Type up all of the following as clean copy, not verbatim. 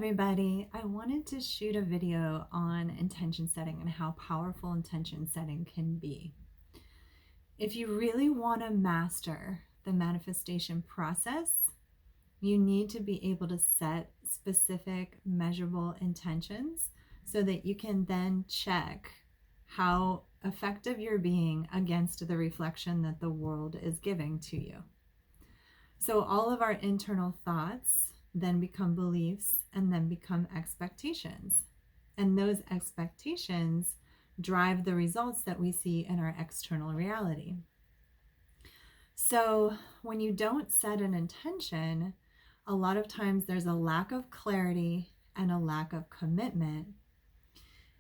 everybody. I wanted to shoot a video on intention setting and how powerful intention setting can be. If you really want to master the manifestation process, you need to be able to set specific, measurable intentions so that you can then check how effective you're being against the reflection that the world is giving to you. So all of our internal thoughts then become beliefs and then become expectations. And those expectations drive the results that we see in our external reality. So when you don't set an intention, a lot of times there's a lack of clarity and a lack of commitment.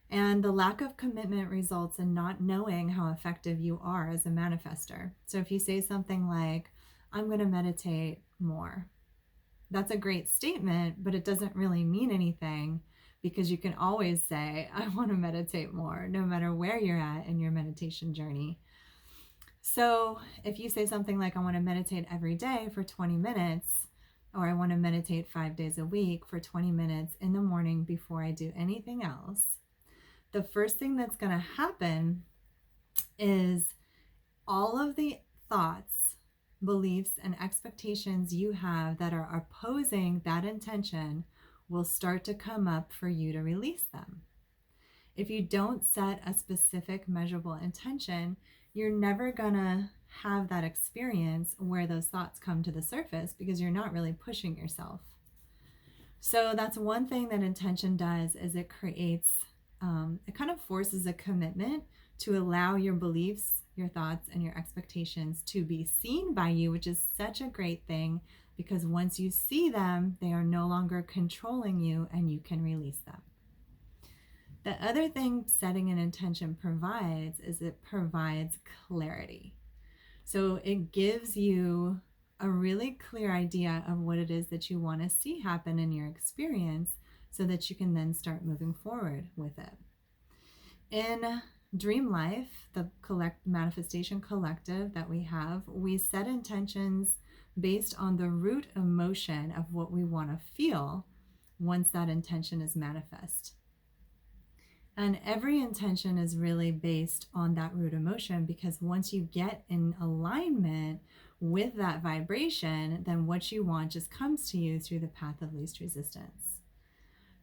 And the lack of commitment results in not knowing how effective you are as a manifester. So if you say something like, I'm going to meditate more, that's a great statement, but it doesn't really mean anything, because you can always say, I want to meditate more, no matter where you're at in your meditation journey. So if you say something like, I want to meditate every day for 20 minutes, or I want to meditate 5 days a week for 20 minutes in the morning before I do anything else, the first thing that's going to happen is all of the thoughts, beliefs, and expectations you have that are opposing that intention will start to come up for you to release them. If you don't set a specific measurable intention, you're never gonna have that experience where those thoughts come to the surface, because you're not really pushing yourself. So that's one thing that intention does, is it creates, it kind of forces a commitment to allow your beliefs, your thoughts, and your expectations to be seen by you, which is such a great thing, because once you see them, they are no longer controlling you and you can release them. The other thing setting an intention provides is it provides clarity. So it gives you a really clear idea of what it is that you want to see happen in your experience, so that you can then start moving forward with it. In Dream Life, the manifestation collective that we have, we set intentions based on the root emotion of what we want to feel once that intention is manifest. And every intention is really based on that root emotion, because once you get in alignment with that vibration, then what you want just comes to you through the path of least resistance.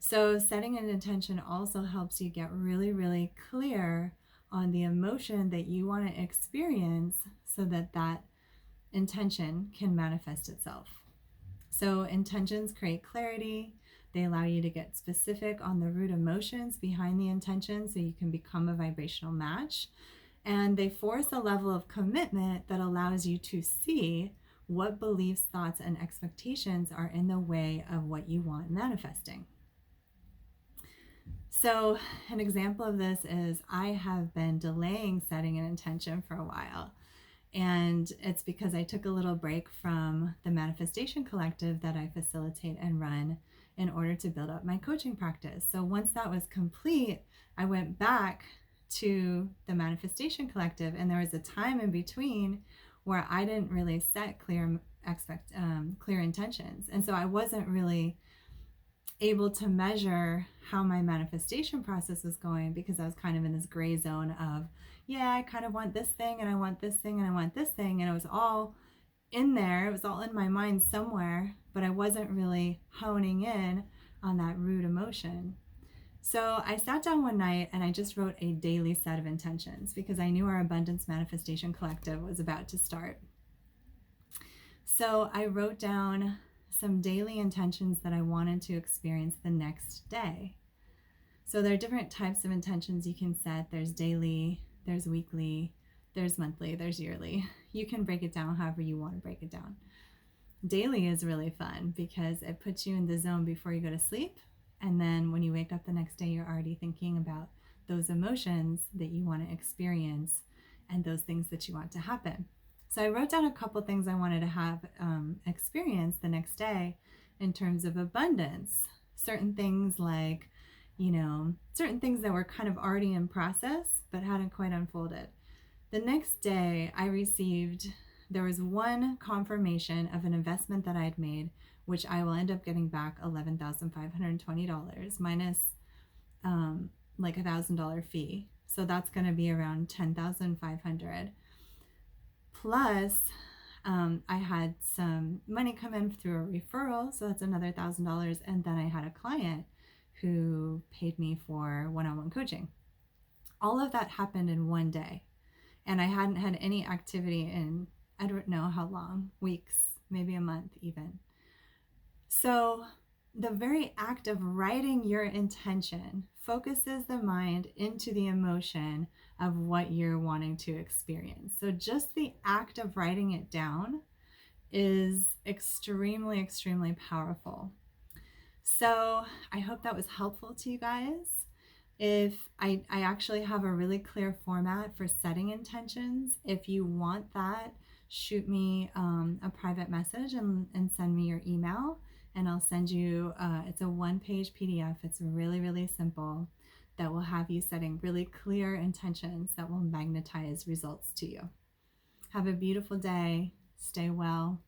So setting an intention also helps you get really, really clear on the emotion that you want to experience, so that that intention can manifest itself. So intentions create clarity. They allow you to get specific on the root emotions behind the intention, so you can become a vibrational match. And they force a level of commitment that allows you to see what beliefs, thoughts, and expectations are in the way of what you want manifesting. So an example of this is, I have been delaying setting an intention for a while. And it's because I took a little break from the Manifestation Collective that I facilitate and run in order to build up my coaching practice. So once that was complete, I went back to the Manifestation Collective, and there was a time in between where I didn't really set clear intentions. And so I wasn't really able to measure how my manifestation process was going, because I was kind of in this gray zone of, yeah, I kind of want this thing, and I want this thing, and I want this thing, and it was all in there, it was all in my mind somewhere, but I wasn't really honing in on that root emotion. So I sat down one night and I just wrote a daily set of intentions, because I knew our Abundance Manifestation Collective was about to start. So I wrote down some daily intentions that I wanted to experience the next day. So there are different types of intentions you can set. There's daily, there's weekly, there's monthly, there's yearly. You can break it down however you want to break it down. Daily is really fun because it puts you in the zone before you go to sleep. And then when you wake up the next day, you're already thinking about those emotions that you want to experience and those things that you want to happen. So I wrote down a couple things I wanted to have experience the next day in terms of abundance. Certain things like, certain things that were kind of already in process but hadn't quite unfolded. The next day I received, there was one confirmation of an investment that I'd made which I will end up getting back $11,520 minus like $1,000 fee. So that's going to be around $10,500. Plus, I had some money come in through a referral, so that's another $1,000. And then I had a client who paid me for one-on-one coaching. All of that happened in one day. And I hadn't had any activity in, I don't know how long, weeks, maybe a month even. So the very act of writing your intention focuses the mind into the emotion of what you're wanting to experience. So just the act of writing it down is extremely, extremely powerful. So I hope that was helpful to you guys. If I actually have a really clear format for setting intentions. If you want that, shoot me a private message and send me your email, and I'll send you, it's a 1-page PDF. It's really, really simple that will have you setting really clear intentions that will magnetize results to you. Have a beautiful day. Stay well.